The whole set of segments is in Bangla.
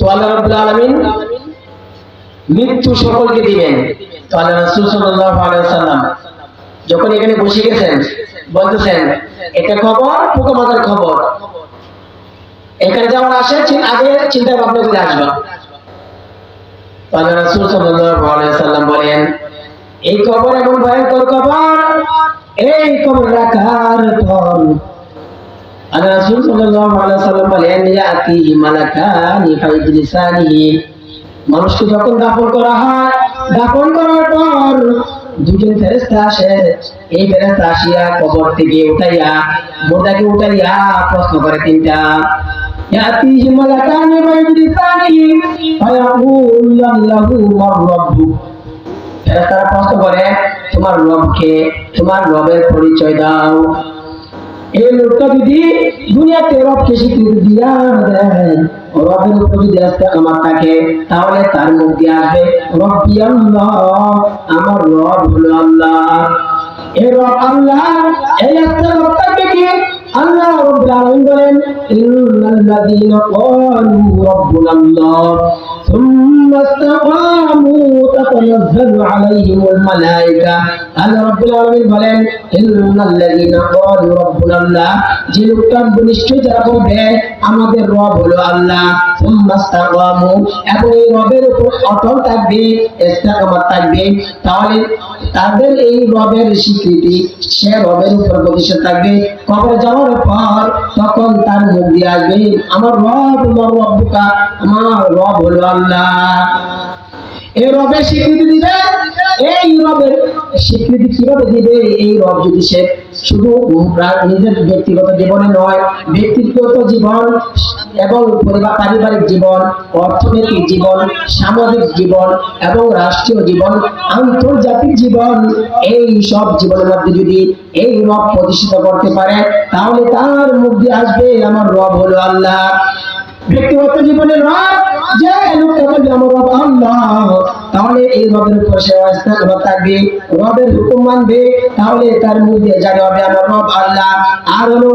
তো আল্লাহ রাব্বুল আলামিন মৃত্যু সকলকে দিবেন। তো আল্লাহ রাসূল সাল্লাল্লাহু আলাইহি ওয়াসাল্লাম যখন এখানে বসে গেছেন বলতেছেন এটা খবর পোকামাকড়ের খবর, এখানে যেমন আসে আগে চিন্তা ভাবনা করে আসবা। তো আল্লাহ রাসূল সাল্লাল্লাহু আলাইহি ওয়াসাল্লাম বলেন এই কবর এমন ভয়ঙ্কর কবর, এই কবর রাখার পর আল্লাহ রাসূল সাল্লাল্লাহু আলাইহি ওয়াসাল্লাম বলেন ইয়াতি মালাকানি ফাইজলিসানি, মানুষকে যখন দাফন করা হয়, দাফন করার পর দুজন ফেরেশতা আসে, এই ফেরেশতা আসিয়া কবর থেকে উঠাইয়া মুর্দাকে উঠাইয়া প্রশ্ন করে তিনটা। ইয়াতি মালাকানি ফাইজলিসানি ফায়াকুলু লাহু মার রাব্বুক, ফেরেশতারা প্রশ্ন করে তোমার রবকে, তোমার রবের পরিচয় দাও। এই লোকটা যদি দুনিয়াতে রবকে স্বীকৃতি দিয়া দেয়, রবের উপর যদি ইস্তেকামাত থাকে, তাহলে তার মুখ দিয়ে আসবে রব্বি আল্লাহ, আমার রব হলো আল্লাহ। এই রব আল্লাহ, এই ইস্তেকামাত থাকবে কি আল্লাহ রাব্বুল আলামিন বলেন ইন্নাল্লাযীনা ক্বালু রাব্বুনাল্লাহ ثم استقاموا تتنزل عليهم الملائكة, আল্লাহ রাব্বুল আলামিন বলেন ইন্নাল্লাযীনা ক্বালু রাব্বুনাল্লাহ, যে লোকটা নিশ্চয়ই যারা বলবে আমাদের রব হলো আল্লাহ, ثم استقاموا, এবং এই রবের উপর অটল থাকবে, ইস্তেকামাত থাকবে, তাহলে তাদের এই রবের স্বীকৃতি, সে রবের উপর প্রতিষ্ঠিত থাকবে। কবরে যাওয়ার পর তখন তার মুখ দিয়ে আসবে আমার রব, আমার রব্বুকা, আমার রব হলো আল্লাহ। এই রবের স্বীকৃতি দিবে। এই রবের স্বীকৃতি কিভাবে দিবে? এই রব যদি সে শুধু নিজের ব্যক্তিগত জীবনে নয়, ব্যক্তিগত জীবন এবং পরিবার, পারিবারিক জীবন, অর্থনৈতিক জীবন, সামাজিক জীবন এবং রাষ্ট্রীয় জীবন, আন্তর্জাতিক জীবন, এই সব জীবনের মধ্যে যদি এই রব প্রতিষ্ঠিত করতে পারে, তাহলে তার মুখ দিয়ে আসবে আমার রব হলো আল্লাহ। ব্যক্তিগত জীবনের রব, যে লোকটা বলবে আমার রব আল্লাহ, তাহলে এই রবের উপর সে ইস্তেকামাত থাকবে, রবের হুকুম মানবে, তাহলে তার মুখ দিয়ে জারি হবে আমার রব আল্লাহ। আর হলো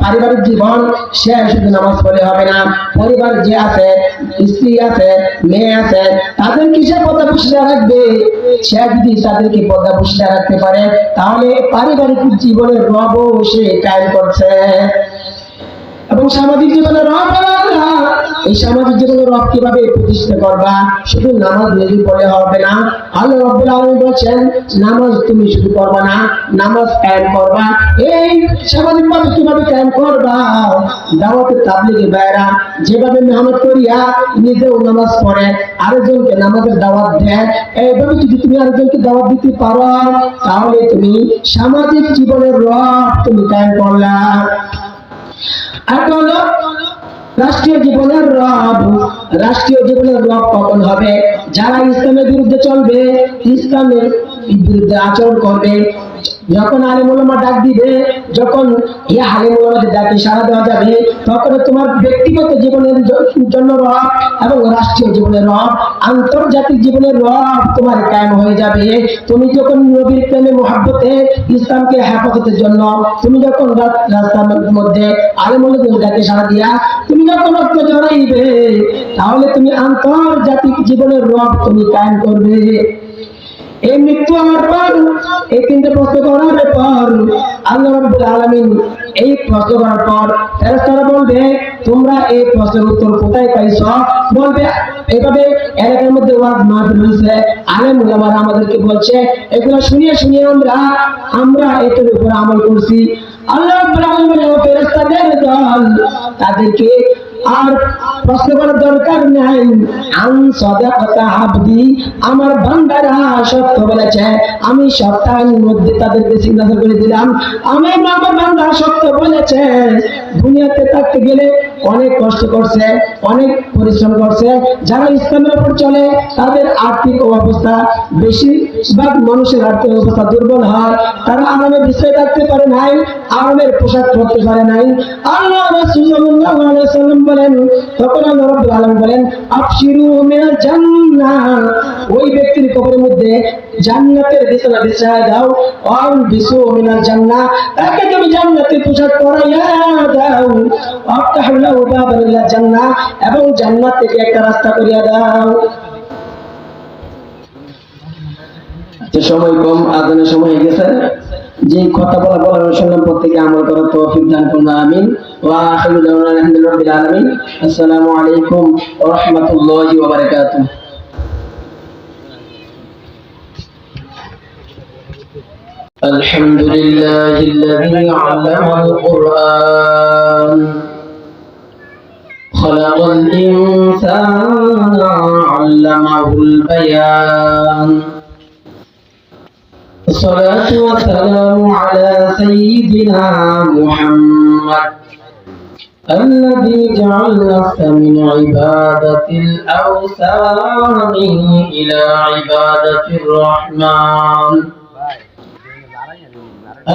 পারিবারিক জীবন, সে শুধু নামাজ পড়লে হবে না, পরিবার যে আছে, স্ত্রী আছে, মেয়ে আছে, তাদেরকে সে পর্দা পুষিয়ে রাখবে। সে যদি তাদেরকে পর্দা পুষিয়ে রাখতে পারে, তাহলে পারিবারিক জীবনের রবও সে কায়েম করছে। এবং সামাজিক জীবনের রব আল্লাহ, এই সামাজিক জীবনের রব কিভাবে প্রতিষ্ঠা করবা? শুধু নামাজ নিজে পড়লে হবে না। আল্লাহ রাব্বুল আলামিন বলেন নামাজ তুমি শুধু পড়বা না, নামাজ কায়েম করবা। এই সামাজিক ভাবে কিভাবে কায়েম করবা? দাওয়াতে তাবলীগের ভাইরা যেভাবে মেহনত করিয়া নিজেও নামাজ পড়ে, আরেকজনকে নামাজের দাওয়াত দেয়, এইভাবে যদি তুমি আরেকজনকে দাওয়াত দিতে পারো, তাহলে তুমি সামাজিক জীবনের রব তুমি কায়েম করলা। আর হলো রাষ্ট্রীয় জীবনের রব। রাষ্ট্রীয় জীবনের রব কখন হবে? যারা ইসলামের বিরুদ্ধে চলবে, ইসলামের বিরুদ্ধে আচরণ করবে, যখন আলেম ওলামা ডাক দিবে, যখন এই আলেম ওলামাদের ডাকে সাড়া দেওয়া যাবে, তখন তোমার ব্যক্তিগত জীবনের জন্য রব এবং রাষ্ট্রীয় জীবনের রব, আন্তর্জাতিক জীবনের রব তোমার কায়েম হয়ে যাবে। তুমি যখন নবীর প্রেমে মহব্বতে ইসলামকে হেফাজতের জন্য তুমি যখন রাস্তার মধ্যে আলেম ওলামাদের ডাকে সাড়া দিয়া তুমি যখন রক্ত জড়াইবে, তাহলে তুমি আন্তর্জাতিক জীবনের রব তুমি কায়েম করবে। এই মৃত্যু আমার পর, এই তিনটে প্রশ্ন করার পর আল্লাহ রাব্বুল আলামিন এই প্রশ্ন করার পর ফেরেশতারা বলবে তোমরা এই প্রশ্নের উত্তর কোথায় পাইছো? বলবে এইভাবে এলাকার মধ্যে ওয়াজ মাহফিল হয়েছে, আলেম ওলামারা আমাদেরকে বলছে, এগুলো শুনিয়ে শুনিয়ে আমরা এটার উপর আমল করছি। আল্লাহ রাব্বুল আলামিন ফেরেশতাদের দল তাদেরকে আর প্রশ্ন করার দরকার নাই। আন সাদাকাতা আবদি, আমার বান্দারা সত্য বলেছে, আমি সপ্তাহের মধ্যে তাদেরকে সিগনেচার করে দিলাম, আমার বান্দা সত্য বলেছে। দুনিয়াতে থাকতে গেলে অনেক কষ্ট করছে, অনেক পরিশ্রম করছে। যারা ইসলামের উপর চলে তাদের আর্থিক অবস্থা, বেশিরভাগ মানুষের আর্থিক অবস্থা দুর্বল হয়, তারা আরামে বিশ্রায় থাকতে পারে নাই, আরামের পোশাক পরতে পারে নাই। আল্লাহ রাসূল সাল্লাল্লাহু আলাইহি ওয়াসাল্লাম বলেন তখন সুতরাং রব্বুল আলামিন বলেন আবশিরু মিনাল জান্নাহ, ওই ব্যক্তির কবরের মধ্যে জান্নাতের বিছানা বিছায়া দাও। আল বিসু মিনাল জান্নাহ, তাকে তুমি জান্নাতের পোশাক পরাইয়া দাও। আফতাহু লাহু বাবান ইলা জান্নাহ, এবং জান্নাত থেকে একটা রাস্তা করিয়া দাও। যে সময় কম, আজানের সময় হয়ে গেছে। যে কথা বলার শুনলাম প্রত্যেকে আমল করার তৌফিক দান করুন, আমিন। ওয়া আখিরু দাওয়ানা আলহামদুলিল্লাহি রাব্বিল আলামিন। আসসালামু আলাইকুম ওয়া রাহমাতুল্লাহি ওয়া বারাকাতুহু। আলহামদুলিল্লাহিল্লাযী আল্লামাল কুরআন খালাকাল ইনসানা আল্লামাহুল বায়ান। الصلاة والسلام على سيدنا محمد الذي جعل نفسه من عبادة الأوثان إلى عبادة الرحمن.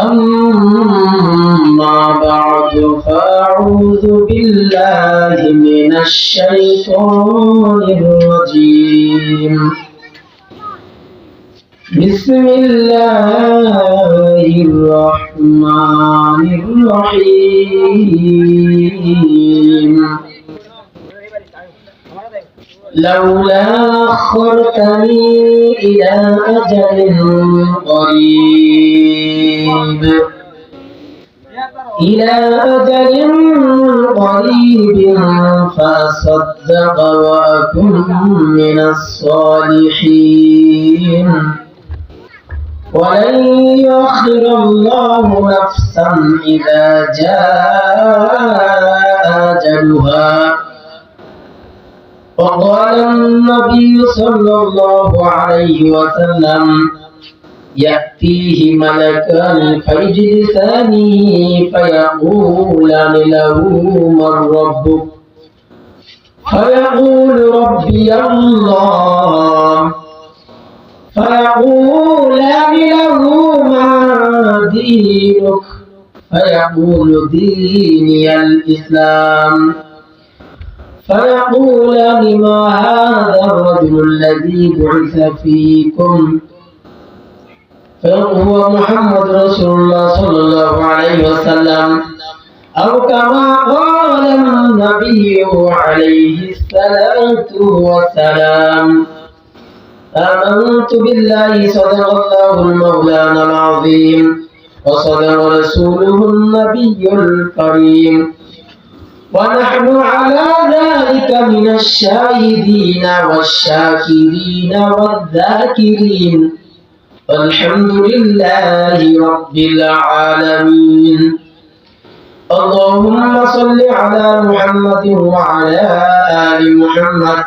أما بعد فأعوذ بالله من الشيطان الرجيم. بسم الله الرحمن الرحيم. لولا أخرتني إلى أجل قريب فأصدق وأكن من الصالحين. ولن يؤخر الله نفسا إذا جاء أجلها. وقال النبي صلى الله عليه وسلم يأتيه ملكان فيجلسان فيقولان له من ربك فيقول ربي الله فيقولان له ما دينك فيقول ديني الإسلام فيقولان ما هذا الرجل الذي بعث فيكم فهو محمد رسول الله صلى الله عليه وسلم أو كما قال النبي عليه الصلاة والسلام. آمنت بالله صدق الله المولانا العظيم وصدق رسوله النبي الكريم ونحن على ذلك من الشاهدين والشاكرين والذاكرين والحمد لله رب العالمين. اللهم صل على محمد وعلى آل محمد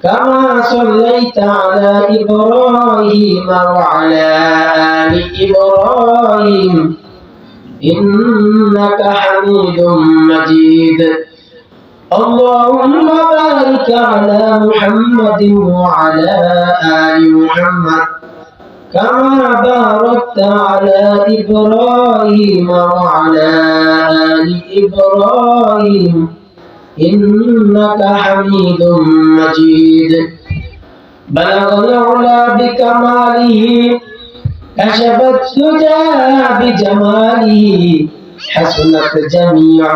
كما صليت على إبراهيم وعلى آل إبراهيم إنك حميد مجيد. اللهم بارك على محمد وعلى آل محمد كما باركت على إبراهيم وعلى آل إبراهيم إنك حميد مجيد. بلغ العلا بكماله كشف الدجى بجماله حسنت جميع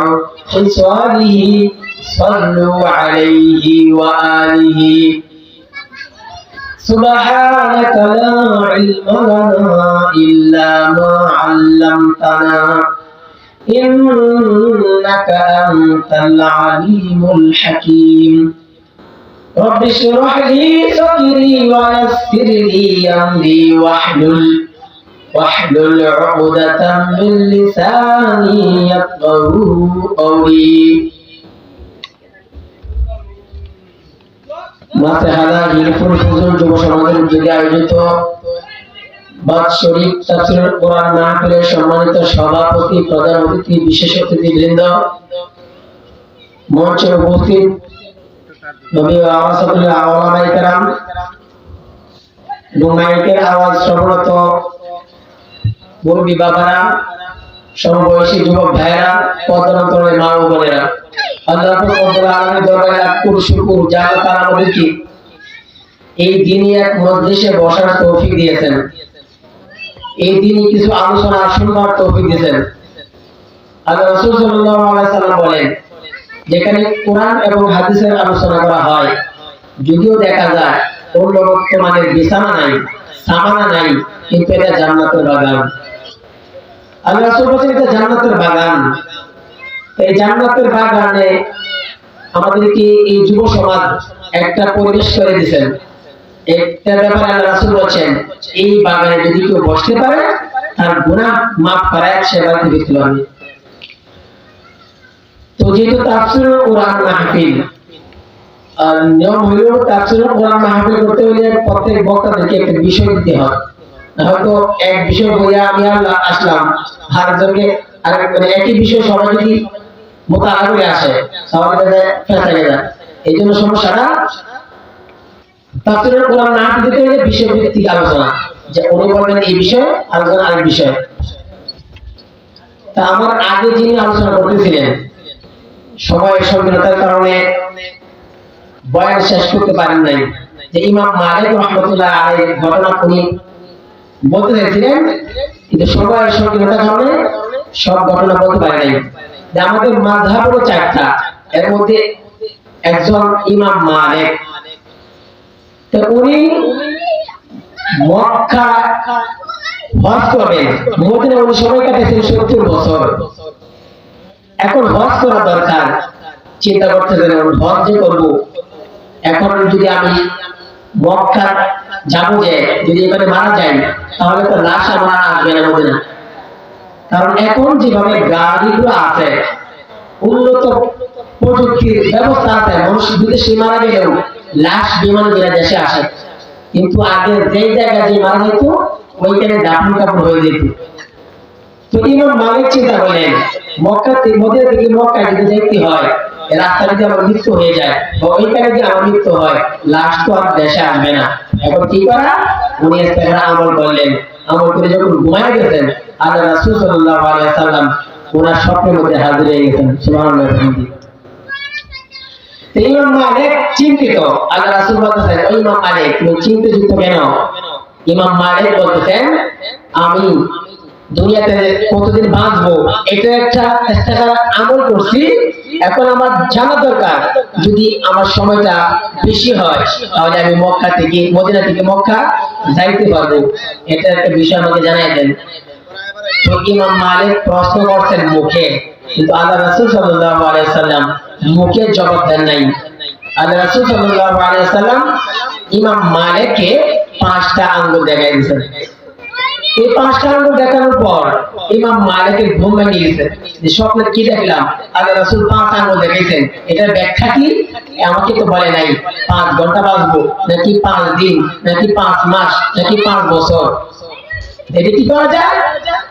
خصاله صلوا عليه وآله. سبحانك لا علم لنا إلا ما علمتنا إنك أنت العليم الحكيم. رب اشرح لي صدري ويسر لي أمري واحلل عقدة من لساني يفقهوا قولي. মাসহালা হিলফুল ফুজুল যুব সমাজের উদ্যোগে আয়োজিত বাৎসরিক তাফসীরুল কোরআন মাহফিলের সম্মানিত সভাপতি, প্রধান অতিথি, বিশেষ অতিথিবৃন্দ, মঞ্চে উপস্থিত নবী ও আওয়াজুল আওলামায়ে কেরাম, মাইকের আওয়াজ শ্রবণরত মুরব্বী বাবারা, সমবয়সী যুবক ভাইয়েরা, পথনান্তরে মা ও বোনেরা, আল্লাহ রব্বুল আলামিনের দরবারে লাখ কোটি শুকর যা তারা আমাদেরকে এই দিনই এক মজলিসে বসার তৌফিক দিয়েছেন, এই দিনই কিছু আলোচনা শুনবার তৌফিক দিয়েছেন। আল্লাহ রাসূল সাল্লাল্লাহু আলাইহি ওয়াসাল্লাম বলেন, যেখানে কোরআন এবং হাদিসের আলোচনা করা হয়, যদিও দেখা যায় উন্নত মানের বিছানা নাই, সামানা নাই, কিন্তু এটা জান্নাতের বাগান। আল্লাহ রাসূল বলেন এটা জান্নাতের বাগান। এই জান্নাতের বাগানে আমাদেরকে এই যুব সমাজ একটা পরিবেশ করে দিয়েছেন। একটা ব্যাপারে আল্লাহ রাসূল বলেন, এই বাগানে যদি কেউ বসতে পারে তার গুনাহ মাফ করায় সে বাড়িতে ঢুকতে পারবে। তো যেহেতু তাফসীরুল কোরআন মাহফিল, আর নিয়ম হলো তাফসীরুল কোরআন মাহফিল করতে হলে প্রত্যেক বক্তাদেরকে একটা বিষয় দিতে হয়। হয়তো এক বিষয় বইয়া আমি আসলাম, আরেকজনকে আরেক মানে একই বিষয় সবাই যদি মোতালা করে আসে সবার কাছে ফেঁসে যায়, এই জন্য সমস্যাটা তাফসীরুল কোরআন মাহফিল দিতে হলে বিষয় ভিত্তিক আলোচনা, যে উনি বলবেন এই বিষয়, আলোচনা আরেক বিষয়। তা আমার আগে যিনি আলোচনা করতেছিলেন সময়ের স্বল্পতার কারণে বয়ান শেষ করতে পারেন নাই, যে ইমাম মালিক রাহমাতুল্লাহ আলাইহির ঘটনা উনি বলতে চাইছিলেন, কিন্তু সময়ের স্বল্পতার কারণে সব ঘটনা বলতে পারেন নাই। যে আমাদের মাযহাব হলো চারটা, এর মধ্যে একজন ইমাম মালিক, তো উনি মক্কা হজ করবেন, মদিনায় উনি সময় কাটাইছেন 70 বছর। এখন হজ করা দরকার, চিন্তা করতেছেন হজ যে করবো, এখন যদি আমি মক্কা যাবো, যে যদি এখানে মারা যাই তাহলে তো লাশ আমার আসবে না মদিনা। কারণ এখন যেভাবে গাড়িগুলো আছে, উন্নত প্রযুক্তির ব্যবস্থা আছে, মানুষ বিদেশে মারা গেলেও লাশ বিমান দিয়ে দেশে আসে, কিন্তু আগে যে জায়গায় যে মারা যেত ওইখানে দাফন কাপড় হয়ে যেত। তো ইমাম মালিক চিন্তা করলেন, মক্কা থেকে মদিনা থেকে মক্কা যদি যেতে হয়, রাস্তা যদি আমার মৃত্যু হয়ে যায় বা ওইখানে যদি আমার মৃত্যু হয়, লাশ তো আর দেশে আসবে না। এখন কি করা? উনি ইস্তেগফার আমল করলেন। আমল করে যখন ঘুমায় গেছেন, আল্লাহ রাসূল সাল্লাল্লাহু আলাইহি ওয়াসাল্লাম ওনার স্বপ্নের মধ্যে হাজির হয়ে গেছেন। সুবহানাল্লাহ। ইমাম মালিক চিন্তিত, আল্লাহ রাসূল বলতেছেন, ওই ইমাম মালিক তুমি চিন্তিত কেন? ইমাম মালিক বলতেছেন, আমি দুনিয়াতে কতদিন বাঁচবো এটা একটা ইস্তেগফার আমল করছি, এখন আমার জানা দরকার যদি আমার সময়টা বেশি হয় তাহলে আমি মক্কা থেকে মদিনা থেকে মক্কা যাইতে পারবো। এটা একটা বিষয় আমাকে জানাই দেন। তো ইমাম মালিক প্রশ্ন করছেন মুখে, কিন্তু আল্লাহ রাসূল সাল্লাল্লাহু আলাইহি ওয়াসাল্লাম মুখে জবাব দেন নাই। আল্লাহ রাসূল সাল্লাল্লাহু আলাইহি ওয়াসাল্লাম ইমাম মালিককে 5টা আঙ্গুল দেখাই দিয়েছেন। এই 5টা আঙ্গুল দেখানোর পর ইমাম মালিকের ঘুম ভেঙে গেছে, যে স্বপ্নে কি দেখলাম, আল্লাহ রাসূল 5 আঙ্গুল দেখাইছেন, এটার ব্যাখ্যা কি? আমাকে তো বলে নাই 5 ঘন্টা বাঁচবো নাকি 5 দিন নাকি 5 মাস নাকি 5 বছর। এটা কি করা যায়?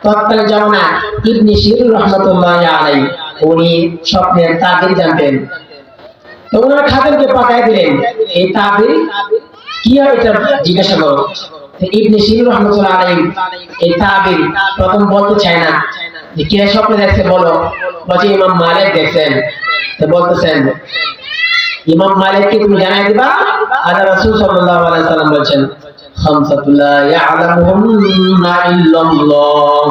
তৎকালীন জামানা ইবনে শিরিন রাহমাতুল্লাহি আলাইহি উনি স্বপ্নের তাবির জানতেন। তো ওনার খাদেমকে পাঠিয়ে দিলেন, এই তাবির কি হয় এটা জিজ্ঞাসা করো। ইবনে শিরিন রাহমাতুল্লাহি আলাইহি এই তাবির প্রথম বলতে চায় না, যে কে স্বপ্নে দেখছে বলো। বলছে ইমাম মালিক দেখছেন। তো বলতেছেন, ইমাম মালিককে তুমি জানাই দিবা। আল্লাহ রাসূল সাল্লাল্লাহু আলাইহি ওয়াসাল্লাম বলেন, খামসাতুল লা ইয়ালামুহুন্না ইল্লাল্লাহ।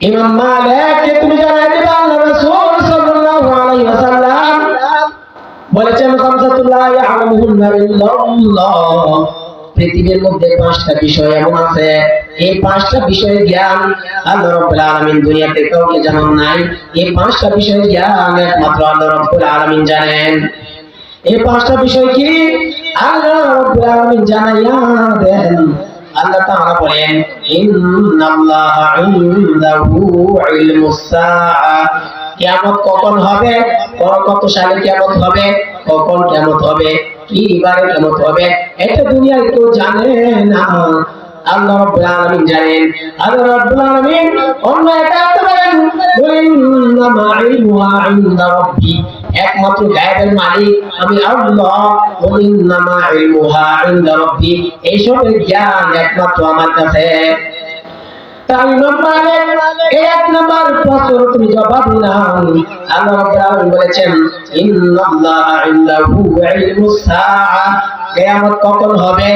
ইমাম মালিককে তুমি জানাই দিবা, আল্লাহ রাসূল সাল্লাল্লাহু আলাইহি ওয়াসাল্লাম বলেছেন, খামসাতুল লা ইয়ালামুহুন্না ইল্লাল্লাহ। পৃথিবীর মধ্যে 5টা বিষয় এমন আছে, এই 5টা বিষয়ের জ্ঞান আল্লাহ রাব্বুল আলামিন দুনিয়াতে কাউকে জানান নাই। এই 5টা বিষয়ের জ্ঞান একমাত্র আল্লাহ রাব্বুল আলামিন জানেন। এই 5টা বিষয় কি? আল্লাহ রাব্বুল আলামিন জানাইয়া দেন। আল্লাহ তাআলা বলেন, ইন্নাল্লাহা ইনদাহু ইলমুস সাআ। কিয়ামত কখন হবে, কত সালে কিয়ামত হবে, কখন কিয়ামত হবে, কি বারে কিয়ামত হবে, এটা দুনিয়ায় কেউ জানে না, আল্লাহ রাব্বুল আলামিন জানেন। আল্লাহ রাব্বুল আলামিন অন্য একটা আয়াতে বলেন, ইন্নামা ইলমুহা ইনদা রাব্বি। একমাত্র গায়েবের মালিক আমি আল্লাহ। ইন্নামা ইলমুহা ইনদা রাব্বি, এই সবের জ্ঞান একমাত্র আমার কাছে। তাই নম্বরে এক নম্বর প্রশ্ন তুমি জবাব নাও। আল্লাহ রাব্বুল আলামিন বলেছেন ইন্নাল্লাহা ইনদাহু ইলমুস সাআ, কিয়ামত কখন হবে,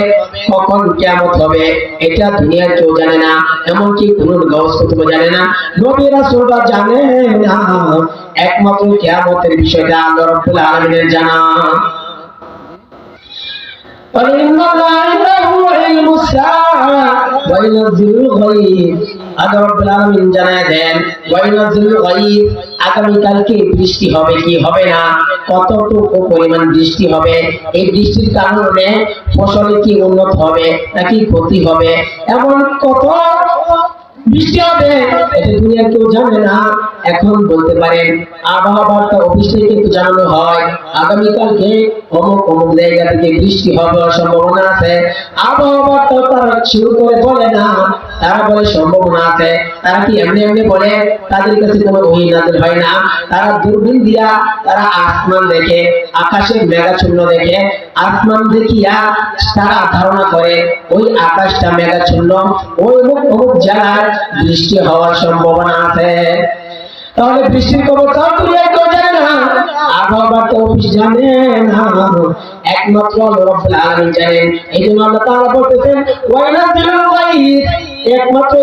কখন কিয়ামত হবে এটা দুনিয়ার কেউ জানে না, এমনকি কোন গাউস কুতুব জানে না, নবী রাসূলরা জানে না। একমাত্র কিয়ামতের বিষয়টা আল্লাহ রাব্বুল আলামিনের জানা। আগামীকালকে বৃষ্টি হবে কি হবে না, কতটুকু পরিমাণ বৃষ্টি হবে, এই বৃষ্টির কারণে ফসলে কি উন্নত হবে নাকি ক্ষতি হবে, এমন কত বৃষ্টি হবে এটা দুনিয়া কেউ জানে না। এখন বলতে পারেন আবহাওয়া বার্তা অফিস থেকে কিন্তু জানানো হয় আগামীকালকে অমুক অমুক জায়গা থেকে বৃষ্টি হওয়ার সম্ভাবনা আছে। আবহাওয়া বার্তা তারা শুরু করে বলে না, তারা বলে সম্ভাবনা আছে। তারা কি এমনি এমনি বলে? তাদের কাছে কোনো ওহী নাযিল হয় না। তারা দূরবীন দিয়া তারা আসমান দেখে, আকাশের মেঘাচ্ছন্ন দেখে, আসমান দেখিয়া তারা ধারণা করে ওই আকাশটা মেঘাচ্ছন্ন, ওই অমুক অমুক জায়গায় বৃষ্টি হওয়ার সম্ভাবনা আছে। তাহলে বৃষ্টির খবর তাও দুনিয়ায় কেউ জানে না, আবহাওয়া বার্তা অফিস জানে না, একমাত্র রব্বুল আলামিন জানেন। এই জন্য আল্লাহ তাআলা বলতেছেন ওয়াইনাজিলুল গায়ব, একমাত্র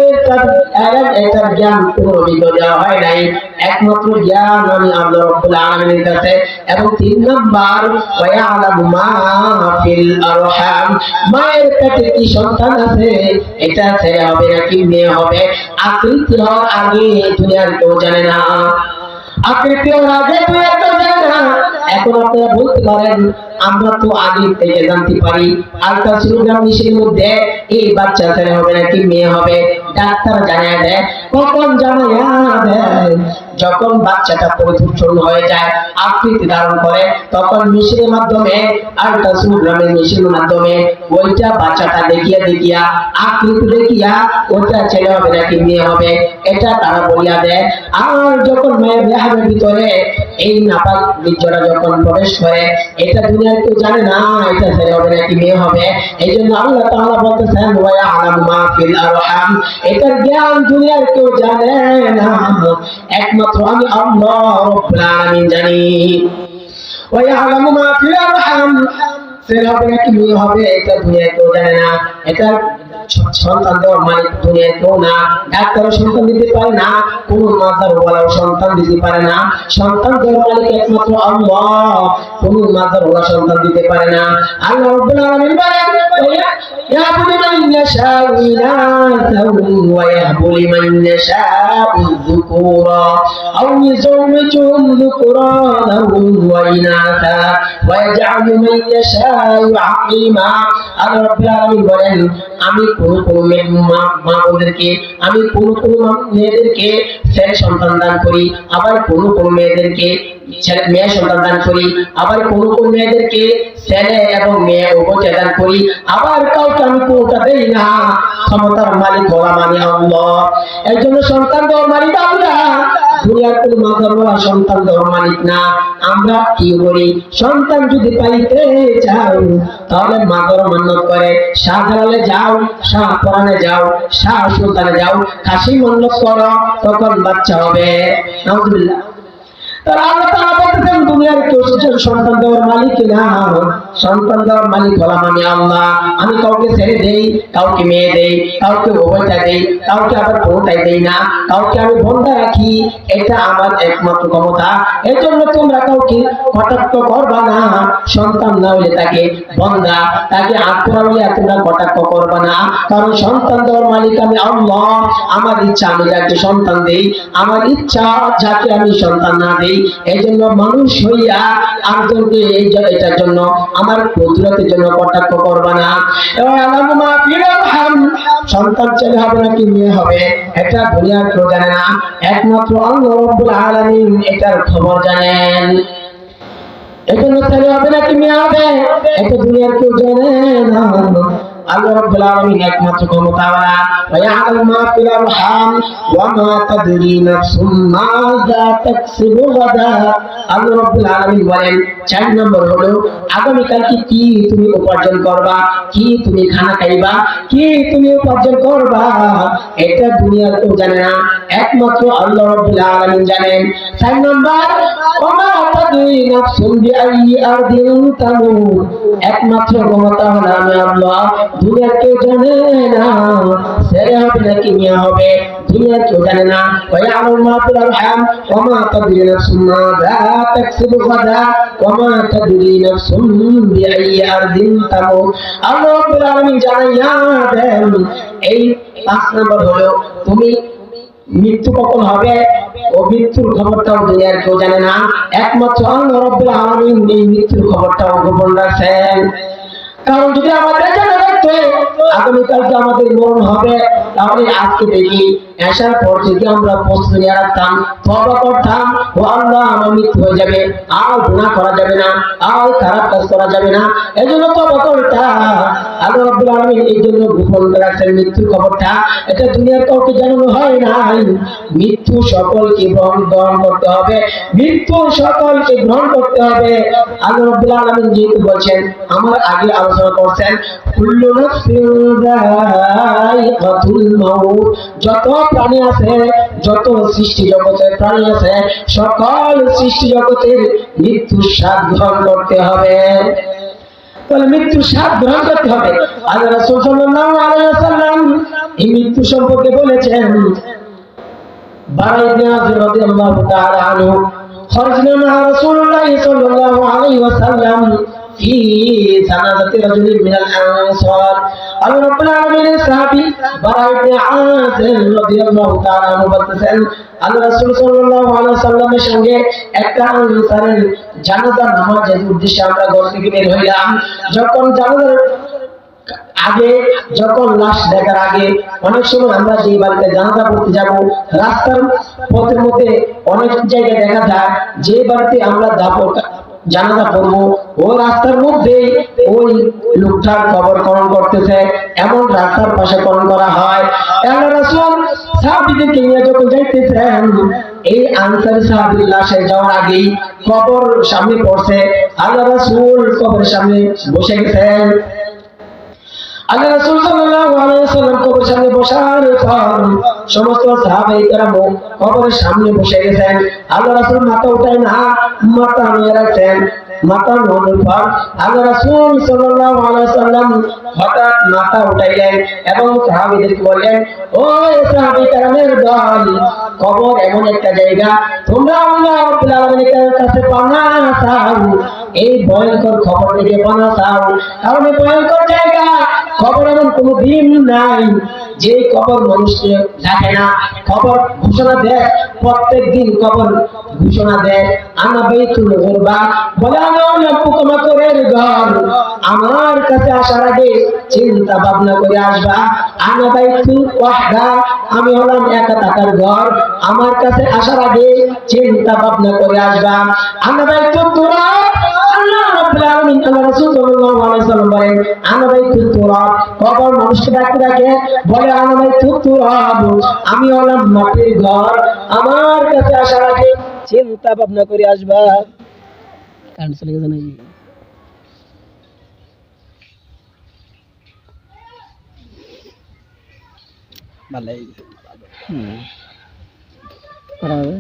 এটার জ্ঞান কোন নবীকে দেওয়া হয় নাই, একমাত্র জ্ঞান আমি আল্লাহ রব্বুল আলামিনের কাছে। এবং 3 নাম্বার ওয়ায়ালামু মা ফিল আরহাম, মায়ের পেটে কি সন্তান আছে এটা ছেলে হবে নাকি মেয়ে হবে, আকৃতি হওয়ার আগে দুনিয়ার কেউ জানে না, আকৃতি হওয়ার আগে দুনিয়ার কেউ জানে না। এখন আপনারা বলতে পারেন আমরা তো আগে থেকে জানতে পারি আল্ট্রাসোনোগ্রাম মেশিনের মধ্যে এই বাচ্চা ছেলে হবে নাকি মেয়ে হবে ডাক্তার জানিয়ে দেয়। কখন জানিয়ে দেয়? যখন বাচ্চাটা পরিপূর্ণ হয়ে যায়, আকৃতি ধারণ করে, তখন মেশিনের মাধ্যমে, আল্ট্রাসোনোগ্রামের মেশিনের মাধ্যমে ওইটা বাচ্চাটা দেখিয়া দেখিয়া আকৃতি দেখিয়া ওটা ছেলে হবে নাকি মেয়ে হবে এটা তারা বলিয়া দেয়। আর যখন মায়ের রেহামের ভিতরে এই নাপাক বীর্যটা যখন প্রবেশ করে, এটা দুনিয়ার কেউ জানে না এটা ছেলে হবে নাকি মেয়ে হবে। এই জন্য আল্লাহ তাআলা বলতেছেন ওয়ায়ালামু মা ফিল আরহাম, এটার জ্ঞান দুনিয়ার কেউ জানে না, একমাত্র আমি আল্লাহ রাব্বুল আলামিন জানি। ওয়ায়ালামু মা ফিল আরহাম, ছেলে হবে নাকি মেয়ে হবে এটা দুনিয়ার কেউ জানে না। এটা সন্তান দেওয়ার মালিক দুনিয়ার কেউ না। ডাক্তারও সন্তান দিতে পারে না, কোন মাদার ওয়ালাও সন্তান দিতে পারে না। সন্তান দেওয়ার মালিক একমাত্র আল্লাহ, কোন মাদার ওয়ালা সন্তান দিতে পারে না। আল্লাহ রাব্বুল আলামিন বলেন ইয়াহবু মান ইয়াশাউ ইনাসাহু ওয়া ইয়াহবু লিমান ইয়াশাউ যুকুরা আও ইউযাওwijuhum যুকুরানাহু ওয়া ইনাসা ওয়া ইয়াজআলু মান ইয়াশাউ আকিমা। আল্লাহ রাব্বুল আলামিন বলেন আমি কোন কোন মা বোনদেরকে, আমি কোন কোন মেয়েদেরকে ছেলে সন্তান দান করি, আবার কোন কোন মেয়েদেরকে মেয়ে সন্তান দান করি, আবার কোন কোন মেয়েদেরকে ছেলে এবং মেয়ে উভয় দান করি, আবার কাউকে আমি কোনটা দেই না। ক্ষমতার মালিক হলাম আমি আল্লাহ। এর জন্য সন্তান দেওয়ার মালিক আল্লাহ, দুনিয়ার কোন মাদারওয়ালা সন্তান দেওয়ার মালিক না। আমরা কি করি? সন্তান যদি পাইতে চাও তাহলে মাদার মান্নত করে শাহজালালে যাও, শাহপুরানে যাও, শাহ সুলতানে যাও, কাশি মান্নত করো, তখন বাচ্চা হবে। নাউজুবিল্লাহ। তারা আল্লাহ তাআলা বলতেছেন দুনিয়ার কেউ সন্তান দেওয়ার মালিক না, সন্তান দেওয়ার মালিক হলাম আমি আল্লাহ। আমি কাউকে ছেড়ে দেই, কাউকে মেয়ে দেই, কাউকে উভয়টা দেই, কাউকে আবার কোনটাই দেই না, কাউকে আমি বন্ধা রাখি, এটা আমার একমাত্র ক্ষমতা। এর জন্য তোমরা কাউকে কটাক্ষ করবা না, সন্তান না হলে তাকে বন্ধা, তাকে আত্মরা হলে তোমরা কটাক্ষ করবা না, কারণ সন্তান দেওয়ার মালিক আমি আল্লাহ। আমার ইচ্ছা আমি যাকে সন্তান দেই, আমার ইচ্ছা যাকে আমি সন্তান না দেই। এই জন্য মানুষ হইয়া আরেকজনকে এটার জন্য আমার কুদরতের জন্য কটাক্ষ করবা না। এবং আলামু মা ফিল আরহাম, সন্তান ছেলে হবে নাকি মেয়ে হবে এটা দুনিয়ার কেউ জানে না, একমাত্র আল্লাহ রাব্বুল আলামিন এটার খবর জানেন। এজন্য ছেলে হবে নাকি মেয়ে হবে এটা দুনিয়ার কেউ জানে না, আল্লাহ রাব্বুল আলামিন একমাত্র ক্ষমতাওয়ালা। ওয়া ইয়ালামু মা ফিল আরহাম ওয়া মা তাদরি নাফসুম মাযা তাকসিবু গাদা। আল্লাহ রাব্বুল আলামিন বলেন 4 নম্বর হলো আগামীকালকে কি তুমি উপার্জন করবা, কি তুমি খানা খাইবা, কি তুমি উপার্জন করবা, এটা দুনিয়ার কেউ জানে না, একমাত্র আল্লাহ রাব্বুল আলামিন জানেন। 4 নম্বর ওমা তাদরি নাফসুম বিআইয়ি আরদিন তামুত। একমাত্র ক্ষমতা হলো আমি আল্লাহ, দুনিয়ার কেউ জানে না ছেলে হবে নাকি মেয়ে হবে, দুনিয়ার কেউ জানে না। ওয়া ইয়ালামু মা ফিল আরহাম ওয়া মা তাদরি নাফসুম মাযা তাকসিবু গাদা ওয়া মা তাদরি নাফসুম বিআইয়ি আরদিন তামুত। আল্লাহ রাব্বুল আলামিন জানাইয়া দেন। এই 5 নম্বর হলো তুমি মৃত্যু কখন হবে ও মৃত্যুর খবরটাও দুনিয়ার কেউ জানে না, একমাত্র আল্লাহ রাব্বুল আলামিন এই মৃত্যুর খবরটাও গোপন রাখছেন। কারণ যদি আমাদের জানা থাকতো আগামীকালকে আমাদের মরণ হবে, তাহলে আজকে দেখি আসার পর যদি আমরা প্রস্তুতি নিয়ে রাখতাম, তওবা করতাম, ও আল্লাহ আমার মৃত্যু হয়ে যাবে, আর গুনাহ করা যাবে না, আর খারাপ কাজ করা যাবে না, এজন্য তওবা করতাম। আল্লাহ রাব্বুল আলামিন এই জন্য গোপন রাখছেন মৃত্যুর খবরটা, এটা দুনিয়ার কাউকে জানানো হয় নাই। মৃত্যু সকলকে গ্রহণ করতে হবে, মৃত্যু সকলকে গ্রহণ করতে হবে। আল্লাহ রাব্বুল আলামিন যেহেতু বলছেন, আমার আগে আলোচনা করছেন কুল্লু নাফসিন যায়িকাতুল মাউত, যত প্রাণী আছে, যত সৃষ্টি জগতের প্রাণী আছে, সকল সৃষ্টি জগতের মৃত্যুর স্বাদ গ্রহণ করতে হবে। তাহলে মৃত্যুর স্বাদ গ্রহণ করতে হবে। আল্লাহ রাসূল সাল্লাল্লাহু আলাইহি ওয়াসাল্লাম এই মৃত্যু সম্পর্কে বলেছেন, বারা ইবনে আযিব রাদিয়াল্লাহু তাআলা আনহু খরজনা মা রাসূলুল্লাহ সাল্লাল্লাহু আলাইহি ওয়াসাল্লাম ফি জানাজাতি রাজুলিন মিনাল আনসার। আল্লাহ রাব্বুল আলামিনের সাহাবী বারা ইবনে আযিব রাদিয়াল্লাহু তাআলা আনহু বলতেছেন, আল্লাহ রাসূল সাল্লাল্লাহু আলাইহি ওয়াসাল্লামের সঙ্গে একটা আনসারের জানাজা নামাজের উদ্দেশ্যে আমরা ঘর থেকে বের হইলাম। যখন জানাজার আগে, যখন লাশ দেখার আগে, অনেক সময় আমরা যে বাড়িতে জানাজা পড়তে যাব, রাস্তার পথের মধ্যে অনেক জায়গায় দেখা যায় যে বাড়িতে আমরা জানাজা পড়বো, ও রাস্তার মধ্যে ওই লোকটার কবর খনন করতেছে, এমন রাস্তার পাশে খনন করা হয়। আল্লাহ রাসূল সাহাবীদেরকে নিয়ে যখন যাইতেছেন, এই আনসারী সাহাবীর লাশে যাওয়ার আগেই কবর সামনে পড়ছে, আল্লাহ রাসূল কবরের সামনে বসে গেছেন। আল্লাহ রাসূল সাল্লাল্লাহু আলাইহি ওয়াসাল্লাম কবরের সামনে বসার পর সমস্ত সাহাবায়ে কেরাম কবরের সামনে বসে গেছেন। আল্লাহ রাসূল মাথা উঠায় না, মাথা নিয়ে রাখছেন। মাথা নোয়ানোর পর আল্লাহ রাসূল সাল্লাল্লাহু আলাইহি ওয়াসাল্লাম হঠাৎ মাথা উঠাইলেন এবং সাহাবীদেরকে বললেন, ও সাহাবী কেরামের দল, কবর এমন একটা জায়গা, তোমরা আল্লাহ রাব্বুল আলামিনের কাছে পানাহ চাও, এই ভয়ঙ্কর খবর থেকে পানাহ চাও, কারণ এই ভয়ঙ্কর জায়গা খবর এমন কোন দিন নাই যে কবর মানুষকে ডাকে না, খবর ঘোষণা দেয়, প্রত্যেক দিন কবর ঘোষণা দেয়, আনা বাইতুল গুরবা, বলে আমি হলাম পোকামাকড়ের ঘর, আমার কাছে আসার আগে চিন্তা ভাবনা করে আসবা। আনা বাইতুল ওয়াহদা, আমি হলাম একা থাকার ঘর, আমার কাছে আসার আগে চিন্তা ভাবনা করে আসবা। আনা বাইতুল তুরাব, আল্লাহ রাব্বুল আলামিন আল্লাহ রাসূল সাল্লাল্লাহু আলাইহি ওয়াসাল্লাম বলেন, আনা বাইতুল তুরাব, কবর মানুষকে ডাকতে ডাকে বলে আনা বাইতুল তুরাব, আমি হলাম মাটির ঘর, আমার কাছে আসার আগে চিন্তা ভাবনা করে আসবা। কারণ চলে গেছে নাকি? ভালোই করা হবে।